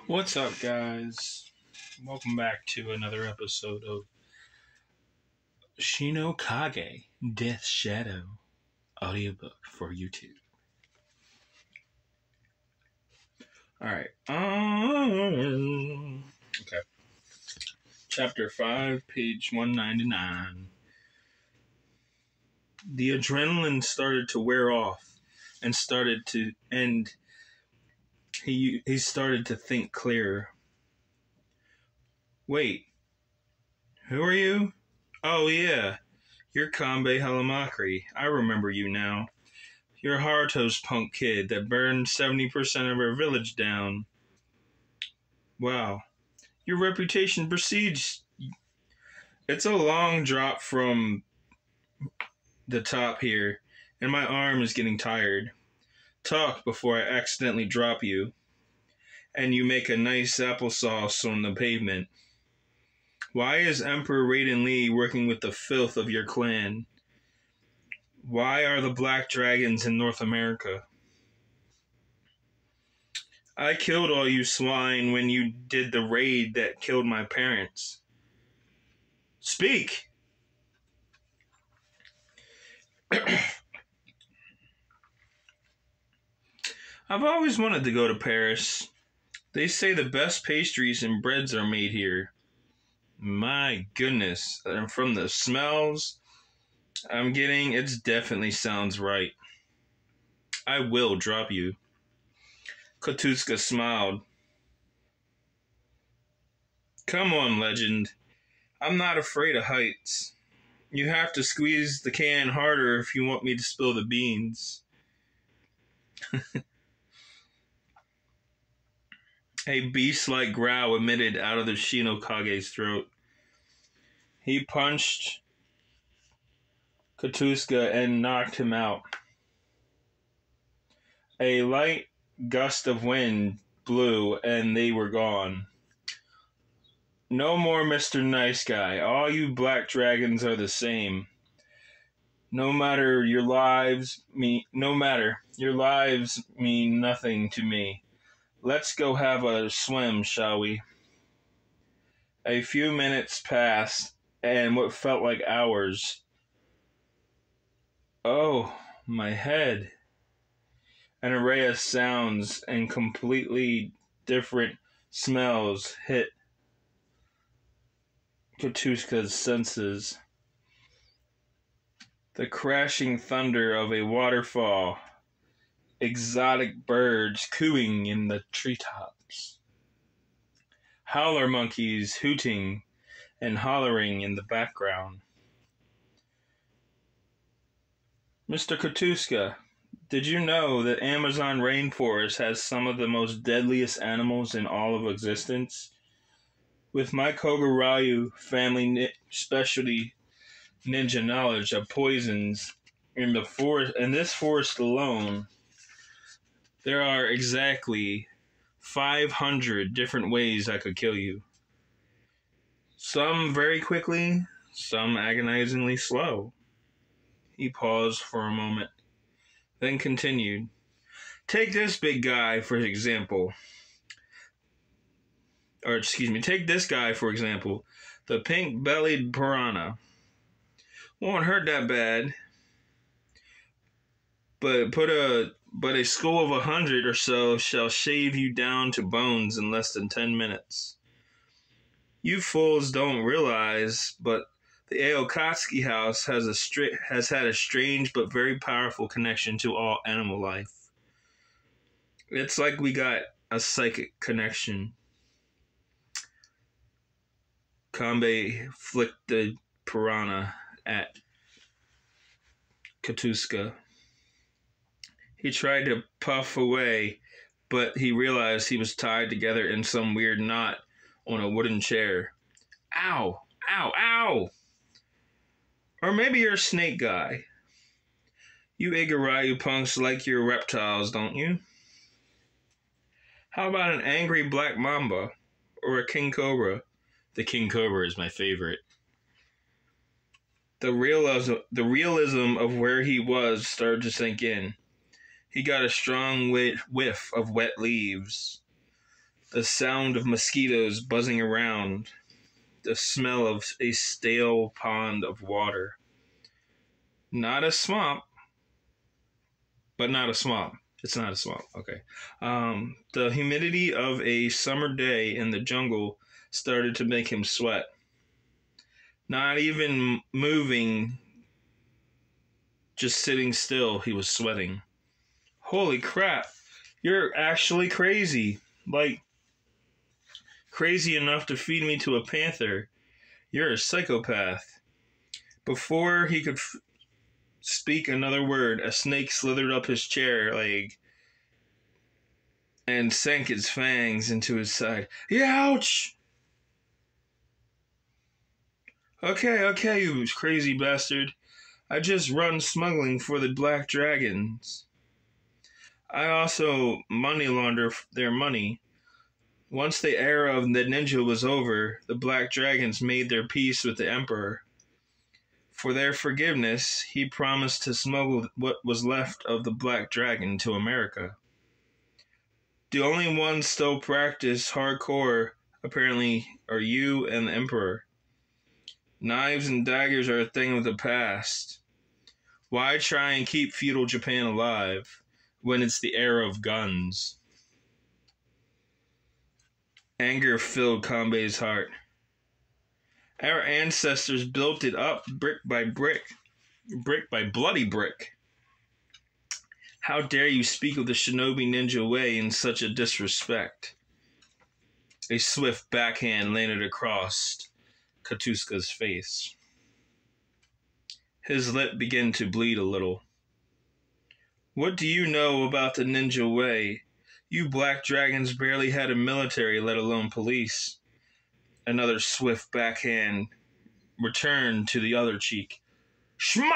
What's up, guys? Welcome back to another episode of Kage, Death Shadow audiobook for YouTube. Alright. Okay. Chapter 5, page 199. The adrenaline started to wear off and he started to think clearer. Wait, who are you? Oh yeah, you're Kanbei Halamakri. I remember you now. You're Haruto's punk kid that burned 70% of our village down. Wow, your reputation precedes. It's a long drop from the top here, and my arm is getting tired. Talk before I accidentally drop you, and you make a nice applesauce on the pavement. Why is Emperor Raiden Lee working with the filth of your clan? Why are the black dragons in North America? I killed all you swine when you did the raid that killed my parents. Speak! I've always wanted to go to Paris. They say the best pastries and breads are made here. My goodness, and from the smells I'm getting, it definitely sounds right. I will drop you. Katuska smiled. Come on, legend. I'm not afraid of heights. You have to squeeze the can harder if you want me to spill the beans. A beast-like growl emitted out of the Kage's throat. He punched Katuska and knocked him out. A light gust of wind blew and they were gone. No more Mr. Nice Guy. All you black dragons are the same. No matter your lives mean nothing to me. Let's go have a swim, shall we? A few minutes passed, and what felt like hours. Oh, my head. An array of sounds and completely different smells hit Katuska's senses. The crashing thunder of a waterfall, exotic birds cooing in the treetops, howler monkeys hooting and hollering in the background. Mr. Katuska, did you know that Amazon rainforest has some of the most deadliest animals in all of existence? With my Koguryu family specialty ninja knowledge of poisons in this forest alone, there are exactly 500 different ways I could kill you. Some very quickly, some agonizingly slow. He paused for a moment, then continued. Take this big guy for example. Take this guy for example. The pink-bellied piranha. Won't hurt that bad. But a school of 100 or so shall shave you down to bones in less than 10 minutes. You fools don't realize, but the Aokatsuki house has had a strange but very powerful connection to all animal life. It's like we got a psychic connection. Kanbei flicked the piranha at Katuska. He tried to puff away, but he realized he was tied together in some weird knot on a wooden chair. Ow! Ow! Ow! Or maybe you're a snake guy. You Igarayu punks like your reptiles, don't you? How about an angry black mamba? Or a king cobra? The king cobra is my favorite. The realism of where he was started to sink in. He got a strong whiff of wet leaves. The sound of mosquitoes buzzing around, the smell of a stale pond of water. Not a swamp, but not a swamp. It's not a swamp, okay. The humidity of a summer day in the jungle started to make him sweat. Not even moving, just sitting still, he was sweating. Holy crap, you're actually crazy. Like, crazy enough to feed me to a panther. You're a psychopath. Before he could speak another word, a snake slithered up his chair leg and sank its fangs into his side. Ouch! Okay, you crazy bastard. I just run smuggling for the Black Dragons. I also money launder their money. Once the era of the ninja was over, the Black Dragons made their peace with the Emperor. For their forgiveness, he promised to smuggle what was left of the Black Dragon to America. The only ones still practice hardcore, apparently, are you and the Emperor. Knives and daggers are a thing of the past. Why try and keep feudal Japan alive when it's the era of guns? Anger filled Kanbei's heart. Our ancestors built it up brick by brick bloody brick. How dare you speak of the shinobi ninja way in such a disrespect? A swift backhand landed across Katuska's face. His lip began to bleed a little. What do you know about the ninja way? You Black Dragons barely had a military, let alone police. Another swift backhand returned to the other cheek. Schmop!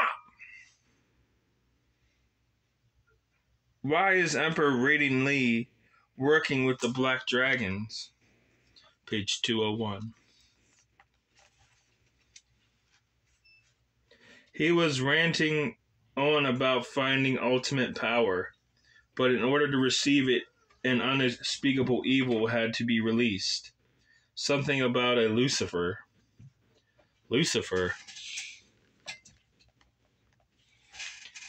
Why is Emperor Raiden Lee working with the Black Dragons? Page 201. He was ranting on about finding ultimate power, but in order to receive it, an unspeakable evil had to be released. Something about a Lucifer. Lucifer?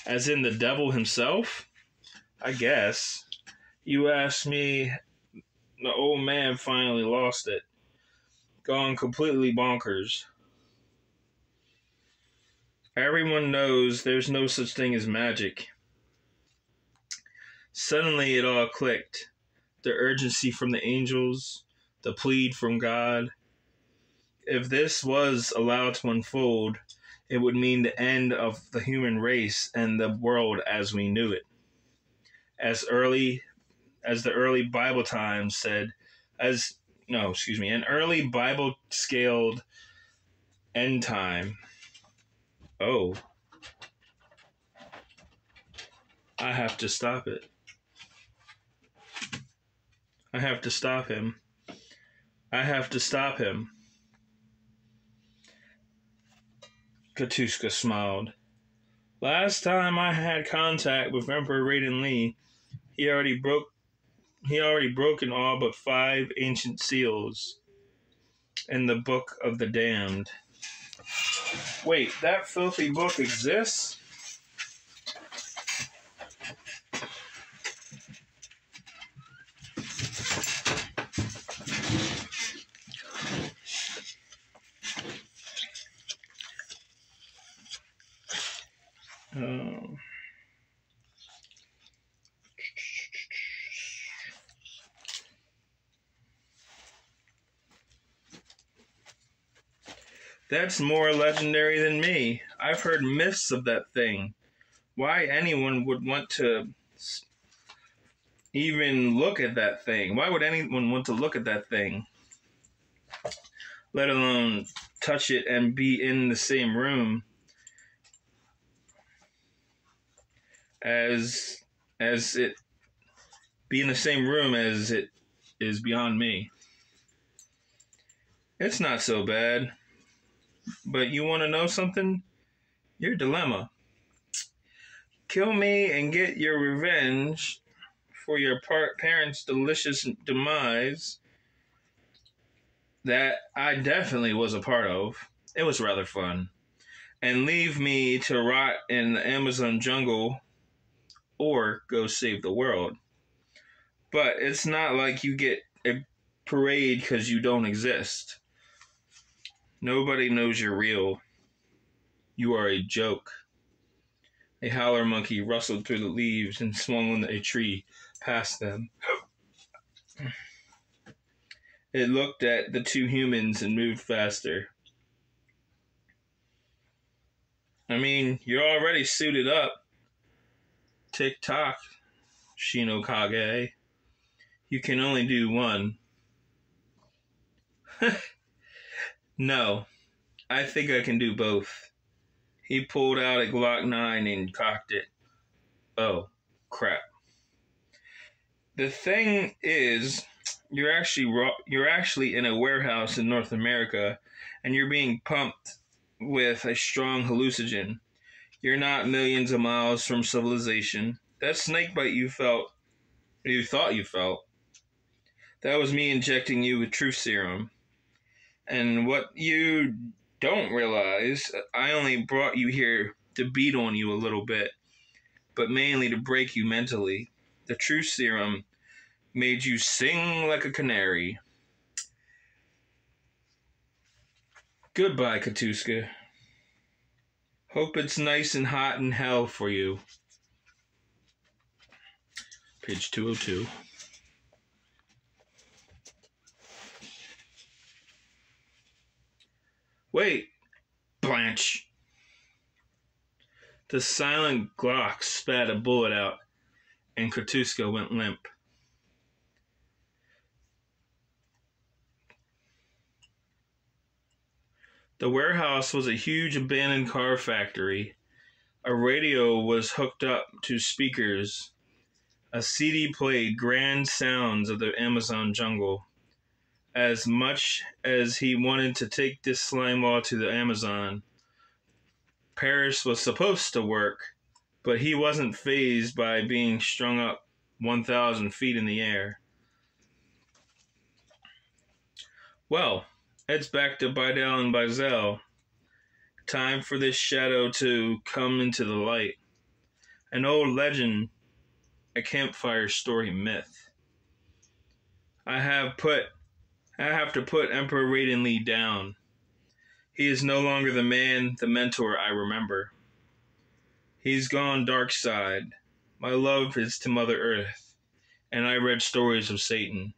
As in the devil himself? I guess. You ask me, the old man finally lost it. Gone completely bonkers. Everyone knows there's no such thing as magic. Suddenly it all clicked. The urgency from the angels, the plead from God. If this was allowed to unfold, it would mean the end of the human race and the world as we knew it. As the early Bible times said, an early Bible scaled end time. Oh. I have to stop it. I have to stop him. I have to stop him. Katuska smiled. Last time I had contact with Emperor Raiden Lee, he already broken all but 5 ancient seals in the Book of the Damned. Wait, that filthy book exists? That's more legendary than me. I've heard myths of that thing. Why anyone would want to even look at that thing? Why would anyone want to look at that thing? Let alone touch it and be in the same room as it be in the same room as it is beyond me. It's not so bad. But you want to know something? Your dilemma. Kill me and get your revenge for your parents' delicious demise that I definitely was a part of. It was rather fun. And leave me to rot in the Amazon jungle or go save the world. But it's not like you get a parade because you don't exist. Nobody knows you're real. You are a joke. A howler monkey rustled through the leaves and swung on a tree past them. It looked at the two humans and moved faster. I mean, you're already suited up. Tick-tock, Shino Kage. You can only do one. No, I think I can do both. He pulled out a Glock 9 and cocked it. Oh, crap. The thing is, you're actually in a warehouse in North America, and you're being pumped with a strong hallucinogen. You're not millions of miles from civilization. That snakebite you thought you felt, that was me injecting you with truth serum. And what you don't realize, I only brought you here to beat on you a little bit, but mainly to break you mentally. The truth serum made you sing like a canary. Goodbye, Katuska. Hope it's nice and hot in hell for you. Page 202. Wait, Blanche. The silent Glock spat a bullet out, and Katuska went limp. The warehouse was a huge abandoned car factory. A radio was hooked up to speakers. A CD played grand sounds of the Amazon jungle. As much as he wanted to take this slime ball to the Amazon, Paris was supposed to work, but he wasn't fazed by being strung up 1,000 feet in the air. Well, it's back to Bidel and Bizel. Time for this shadow to come into the light. An old legend, a campfire story myth. I have to put Emperor Raiden Lee down. He is no longer the man, the mentor I remember. He's gone dark side. My love is to Mother Earth, and I read stories of Satan.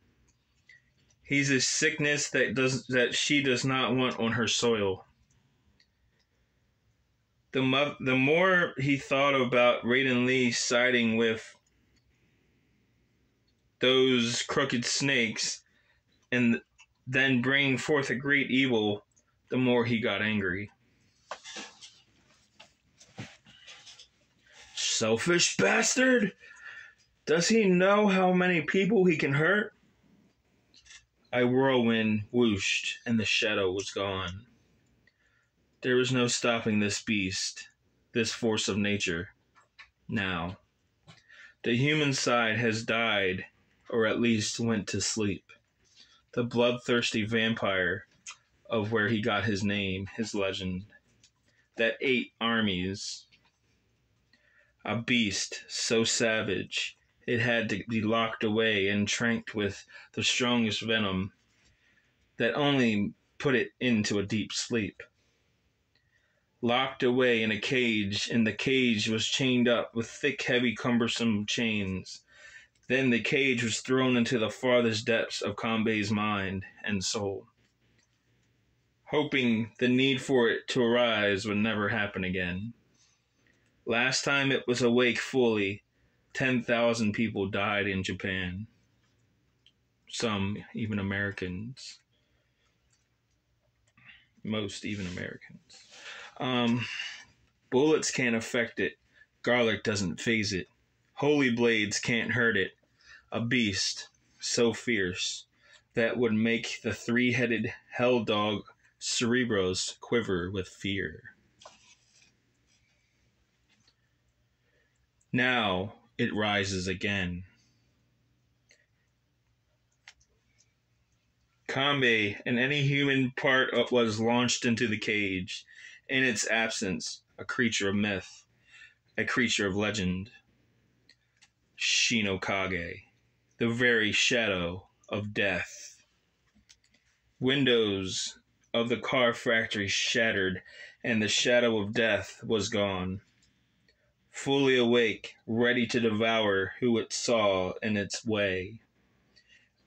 He's a sickness that she does not want on her soil. The more he thought about Raiden Lee siding with those crooked snakes and then bringing forth a great evil, the more he got angry. Selfish bastard! Does he know how many people he can hurt? A whirlwind whooshed, and the shadow was gone. There was no stopping this beast, this force of nature. Now, the human side has died, or at least went to sleep. The bloodthirsty vampire of where he got his name, his legend, that ate armies. A beast so savage it had to be locked away and tranked with the strongest venom that only put it into a deep sleep. Locked away in a cage, and the cage was chained up with thick, heavy, cumbersome chains. Then the cage was thrown into the farthest depths of Kanbei's mind and soul, hoping the need for it to arise would never happen again. Last time it was awake fully, 10,000 people died in Japan. Some even Americans. Most even Americans. Bullets can't affect it. Garlic doesn't faze it. Holy blades can't hurt it. A beast so fierce that would make the three-headed hell dog Cerebros quiver with fear. Now it rises again. Kage and any human part was launched into the cage. In its absence, a creature of myth, a creature of legend. Kage, the very shadow of death. Windows of the car factory shattered, and the shadow of death was gone. Fully awake, ready to devour who it saw in its way.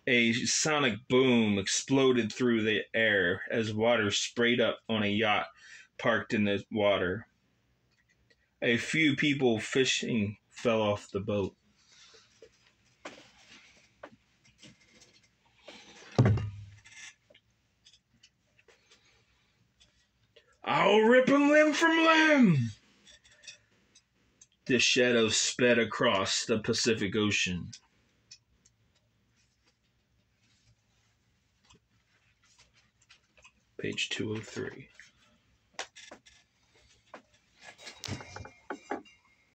A sonic boom exploded through the air as water sprayed up on a yacht parked in the water. A few people fishing fell off the boat. I'll rip 'em limb from limb! The shadow sped across the Pacific Ocean. Page 203.